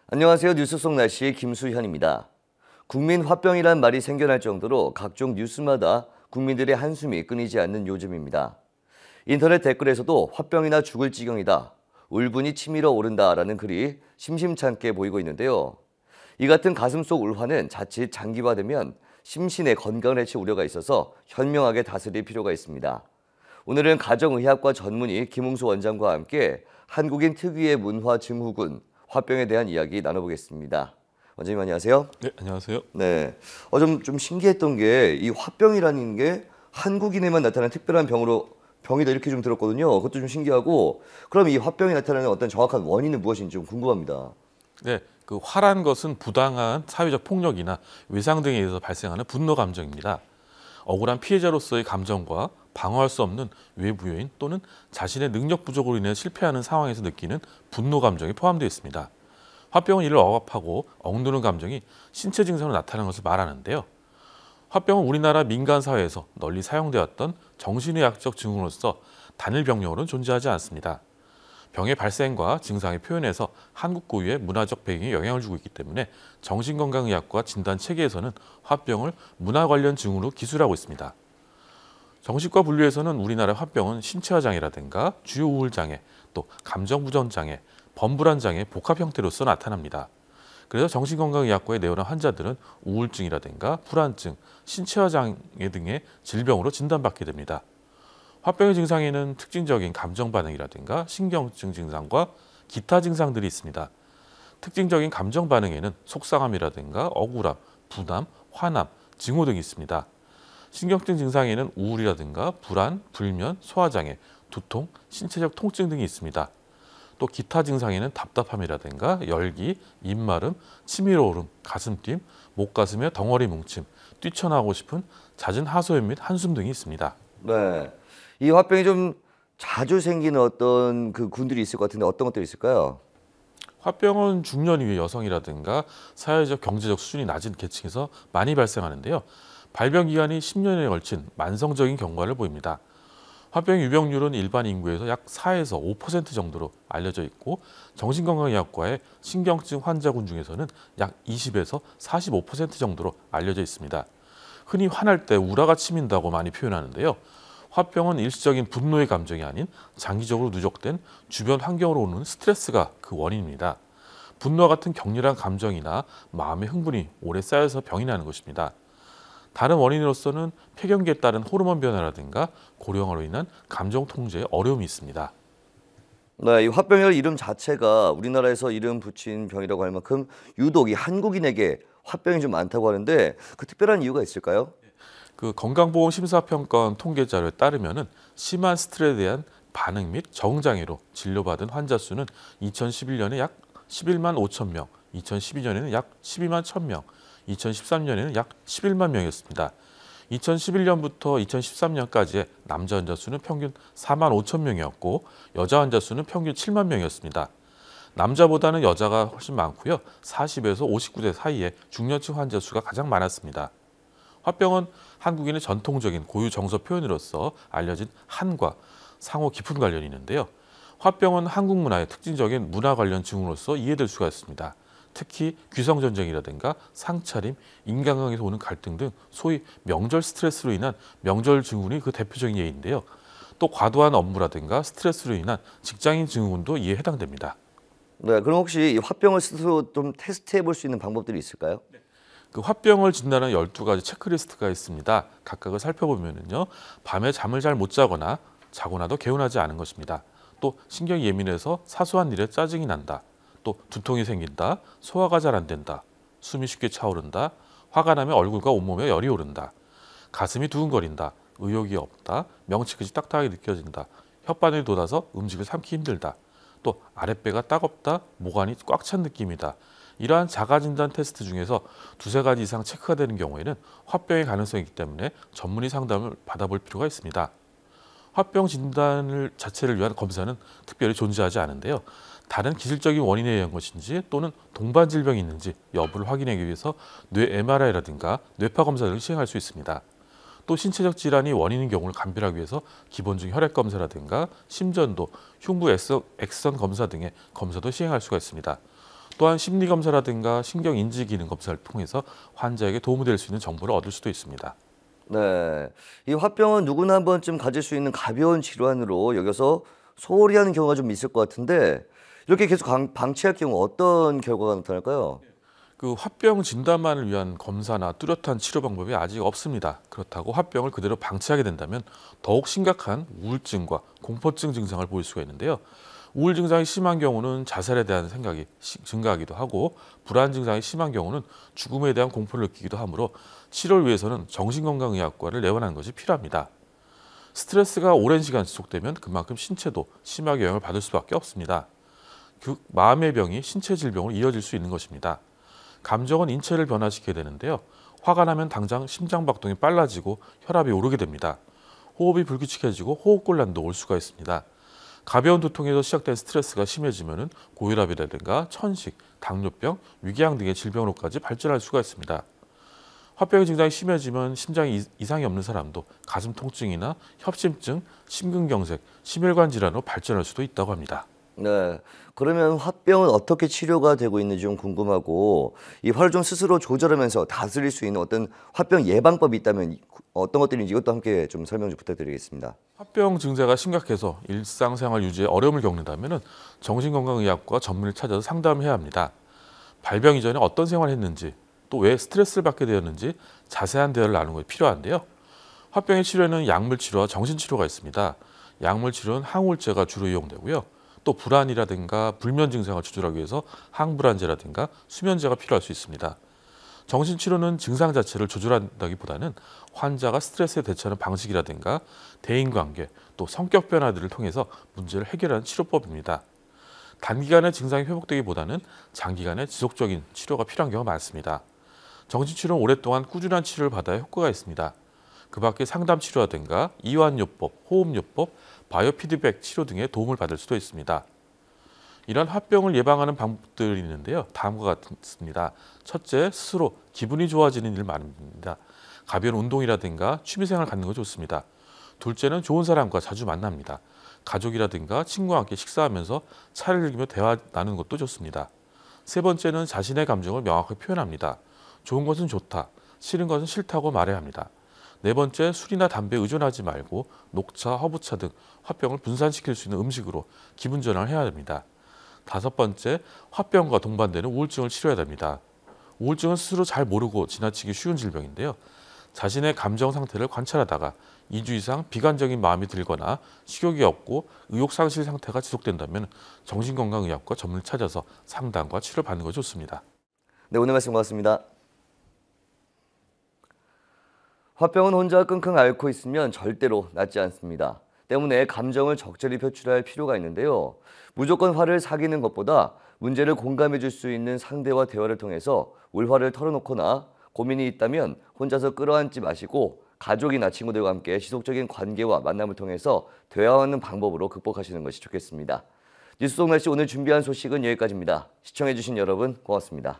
안녕하세요. 뉴스 속 날씨의 김수현입니다. 국민 화병이란 말이 생겨날 정도로 각종 뉴스마다 국민들의 한숨이 끊이지 않는 요즘입니다. 인터넷 댓글에서도 화병이나 죽을 지경이다, 울분이 치밀어 오른다라는 글이 심심찮게 보이고 있는데요. 이 같은 가슴 속 울화는 자칫 장기화되면 심신의 건강을 해칠 우려가 있어서 현명하게 다스릴 필요가 있습니다. 오늘은 가정의학과 전문의 김웅수 원장과 함께 한국인 특유의 문화 증후군, 화병에 대한 이야기 나눠보겠습니다. 원장님 안녕하세요. 네, 안녕하세요. 네, 좀 신기했던 게 이 화병이라는 게 한국인에만 나타나는 특별한 병이다 이렇게 좀 들었거든요. 그것도 좀 신기하고, 그럼 이 화병이 나타나는 어떤 정확한 원인은 무엇인지 좀 궁금합니다. 네, 그 화란 것은 부당한 사회적 폭력이나 외상 등에 의해서 발생하는 분노 감정입니다. 억울한 피해자로서의 감정과 방어할 수 없는 외부 요인 또는 자신의 능력 부족으로 인해 실패하는 상황에서 느끼는 분노 감정이 포함되어 있습니다. 화병은 이를 억압하고 억누르는 감정이 신체 증상으로 나타나는 것을 말하는데요. 화병은 우리나라 민간 사회에서 널리 사용되었던 정신의학적 증후로서 단일 병력으로는 존재하지 않습니다. 병의 발생과 증상의 표현에서 한국 고유의 문화적 배경이 영향을 주고 있기 때문에 정신건강의학과 진단 체계에서는 화병을 문화 관련 증후로 기술하고 있습니다. 정신과 분류에서는 우리나라 화병은 신체화 장애라든가 주요 우울 장애, 또 감정 부전 장애, 범불안 장애 복합 형태로서 나타납니다. 그래서 정신건강의학과에 내원한 환자들은 우울증이라든가 불안증, 신체화 장애 등의 질병으로 진단받게 됩니다. 화병의 증상에는 특징적인 감정 반응이라든가 신경증 증상과 기타 증상들이 있습니다. 특징적인 감정 반응에는 속상함이라든가 억울함, 부담, 화남, 증오 등이 있습니다. 신경증 증상에는 우울이라든가 불안, 불면, 소화장애, 두통, 신체적 통증 등이 있습니다. 또 기타 증상에는 답답함이라든가 열기, 입마름, 치밀어 오름, 가슴뛴, 목가슴에 덩어리 뭉침, 뛰쳐나오고 싶은 잦은 하소연 및 한숨 등이 있습니다. 네, 이 화병이 좀 자주 생기는 어떤 그 군들이 있을 것 같은데 어떤 것들이 있을까요? 화병은 중년 이후 여성이라든가 사회적 경제적 수준이 낮은 계층에서 많이 발생하는데요. 발병 기간이 10년에 걸친 만성적인 경과를 보입니다. 화병 유병률은 일반 인구에서 약 4에서 5% 정도로 알려져 있고, 정신건강의학과의 신경증 환자군 중에서는 약 20에서 45% 정도로 알려져 있습니다. 흔히 화날 때 우라가 치민다고 많이 표현하는데요. 화병은 일시적인 분노의 감정이 아닌 장기적으로 누적된 주변 환경으로 오는 스트레스가 그 원인입니다. 분노와 같은 격렬한 감정이나 마음의 흥분이 오래 쌓여서 병이 나는 것입니다. 다른 원인으로서는 폐경기에 따른 호르몬 변화라든가 고령화로 인한 감정 통제에 어려움이 있습니다. 네, 이 화병이라는 이름 자체가 우리나라에서 이름 붙인 병이라고 할 만큼 유독 이 한국인에게 화병이 좀 많다고 하는데 그 특별한 이유가 있을까요? 그 건강보험심사평가원 통계 자료에 따르면은 심한 스트레스에 대한 반응 및 적응장애로 진료받은 환자 수는 2011년에 약 11만 5천 명, 2012년에는 약 12만 1천 명, 2013년에는 약 11만 명이었습니다. 2011년부터 2013년까지의 남자 환자 수는 평균 4만 5천 명이었고 여자 환자 수는 평균 7만 명이었습니다. 남자보다는 여자가 훨씬 많고요. 40에서 59세 사이의 중년층 환자 수가 가장 많았습니다. 화병은 한국인의 전통적인 고유 정서 표현으로서 알려진 한과 상호 깊은 관련이 있는데요. 화병은 한국 문화의 특징적인 문화 관련 증후로서 이해될 수가 있습니다. 특히 귀성전쟁이라든가 상차림, 인간관계에서 오는 갈등 등 소위 명절 스트레스로 인한 명절 증후군이 그 대표적인 예인데요. 또 과도한 업무라든가 스트레스로 인한 직장인 증후군도 이에 해당됩니다. 네, 그럼 혹시 이 화병을 스스로 좀 테스트해 볼 수 있는 방법들이 있을까요? 그 화병을 진단하는 12가지 체크리스트가 있습니다. 각각을 살펴보면요. 밤에 잠을 잘 못 자거나 자고 나도 개운하지 않은 것입니다. 또 신경이 예민해서 사소한 일에 짜증이 난다. 또 두통이 생긴다. 소화가 잘 안 된다. 숨이 쉽게 차오른다. 화가 나면 얼굴과 온몸에 열이 오른다. 가슴이 두근거린다. 의욕이 없다. 명치끝이 딱딱하게 느껴진다. 혓바늘이 돋아서 음식을 삼기 힘들다. 또 아랫배가 따갑다. 모관이 꽉 찬 느낌이다. 이러한 자가진단 테스트 중에서 두세 가지 이상 체크가 되는 경우에는 화병의 가능성이 있기 때문에 전문의 상담을 받아볼 필요가 있습니다. 화병 진단 자체를 위한 검사는 특별히 존재하지 않은데요. 다른 기술적인 원인에 의한 것인지 또는 동반 질병이 있는지 여부를 확인하기 위해서 뇌 MRI라든가 뇌파 검사를 시행할 수 있습니다. 또 신체적 질환이 원인인 경우를 감별하기 위해서 기본적인 혈액 검사라든가 심전도, 흉부 X선 검사 등의 검사도 시행할 수가 있습니다. 또한 심리검사라든가 신경인지기능 검사를 통해서 환자에게 도움이 될 수 있는 정보를 얻을 수도 있습니다. 네, 이 화병은 누구나 한 번쯤 가질 수 있는 가벼운 질환으로 여겨서 소홀히 하는 경우가 좀 있을 것 같은데 이렇게 계속 방치할 경우 어떤 결과가 나타날까요? 그 화병 진단만을 위한 검사나 뚜렷한 치료 방법이 아직 없습니다. 그렇다고 화병을 그대로 방치하게 된다면 더욱 심각한 우울증과 공포증 증상을 보일 수가 있는데요. 우울 증상이 심한 경우는 자살에 대한 생각이 증가하기도 하고 불안 증상이 심한 경우는 죽음에 대한 공포를 느끼기도 하므로 치료를 위해서는 정신건강의학과를 내원하는 것이 필요합니다. 스트레스가 오랜 시간 지속되면 그만큼 신체도 심하게 영향을 받을 수밖에 없습니다. 그 마음의 병이 신체 질병으로 이어질 수 있는 것입니다. 감정은 인체를 변화시키게 되는데요. 화가 나면 당장 심장박동이 빨라지고 혈압이 오르게 됩니다. 호흡이 불규칙해지고 호흡곤란도 올 수가 있습니다. 가벼운 두통에서 시작된 스트레스가 심해지면 고혈압이라든가 천식, 당뇨병, 위궤양 등의 질병으로까지 발전할 수가 있습니다. 화병의 증상이 심해지면 심장에 이상이 없는 사람도 가슴 통증이나 협심증, 심근경색, 심혈관 질환으로 발전할 수도 있다고 합니다. 네, 그러면 화병은 어떻게 치료가 되고 있는지 좀 궁금하고 이 화를 좀 스스로 조절하면서 다스릴 수 있는 어떤 화병 예방법이 있다면 어떤 것들인지 이것도 함께 좀 설명 좀 부탁드리겠습니다. 화병 증세가 심각해서 일상생활 유지에 어려움을 겪는다면 정신건강의학과 전문의를 찾아서 상담해야 합니다. 발병 이전에 어떤 생활을 했는지 또 왜 스트레스를 받게 되었는지 자세한 대화를 나누는 것이 필요한데요. 화병의 치료에는 약물 치료와 정신 치료가 있습니다. 약물 치료는 항우울제가 주로 이용되고요. 또 불안이라든가 불면 증상을 조절하기 위해서 항불안제라든가 수면제가 필요할 수 있습니다. 정신치료는 증상 자체를 조절한다기보다는 환자가 스트레스에 대처하는 방식이라든가 대인관계 또 성격 변화들을 통해서 문제를 해결하는 치료법입니다. 단기간에 증상이 회복되기보다는 장기간에 지속적인 치료가 필요한 경우가 많습니다. 정신치료는 오랫동안 꾸준한 치료를 받아야 효과가 있습니다. 그 밖에 상담치료라든가 이완요법, 호흡요법, 바이오피드백 치료 등의 도움을 받을 수도 있습니다. 이런 화병을 예방하는 방법들이 있는데요. 다음과 같습니다. 첫째, 스스로 기분이 좋아지는 일 많습니다. 가벼운 운동이라든가 취미생활 갖는 거 좋습니다. 둘째는 좋은 사람과 자주 만납니다. 가족이라든가 친구와 함께 식사하면서 차를 즐기며 대화 나누는 것도 좋습니다. 세 번째는 자신의 감정을 명확하게 표현합니다. 좋은 것은 좋다, 싫은 것은 싫다고 말해야 합니다. 네 번째, 술이나 담배에 의존하지 말고 녹차, 허브차 등 화병을 분산시킬 수 있는 음식으로 기분 전환을 해야 됩니다. 다섯 번째, 화병과 동반되는 우울증을 치료해야 됩니다. 우울증은 스스로 잘 모르고 지나치기 쉬운 질병인데요. 자신의 감정 상태를 관찰하다가 2주 이상 비관적인 마음이 들거나 식욕이 없고 의욕 상실 상태가 지속된다면 정신건강의학과 전문을 찾아서 상담과 치료를 받는 것이 좋습니다. 네, 오늘 말씀 고맙습니다. 화병은 혼자 끙끙 앓고 있으면 절대로 낫지 않습니다. 때문에 감정을 적절히 표출할 필요가 있는데요. 무조건 화를 사귀는 것보다 문제를 공감해 줄 수 있는 상대와 대화를 통해서 울화를 털어놓거나 고민이 있다면 혼자서 끌어안지 마시고 가족이나 친구들과 함께 지속적인 관계와 만남을 통해서 대화하는 방법으로 극복하시는 것이 좋겠습니다. 뉴스 속 날씨 오늘 준비한 소식은 여기까지입니다. 시청해주신 여러분 고맙습니다.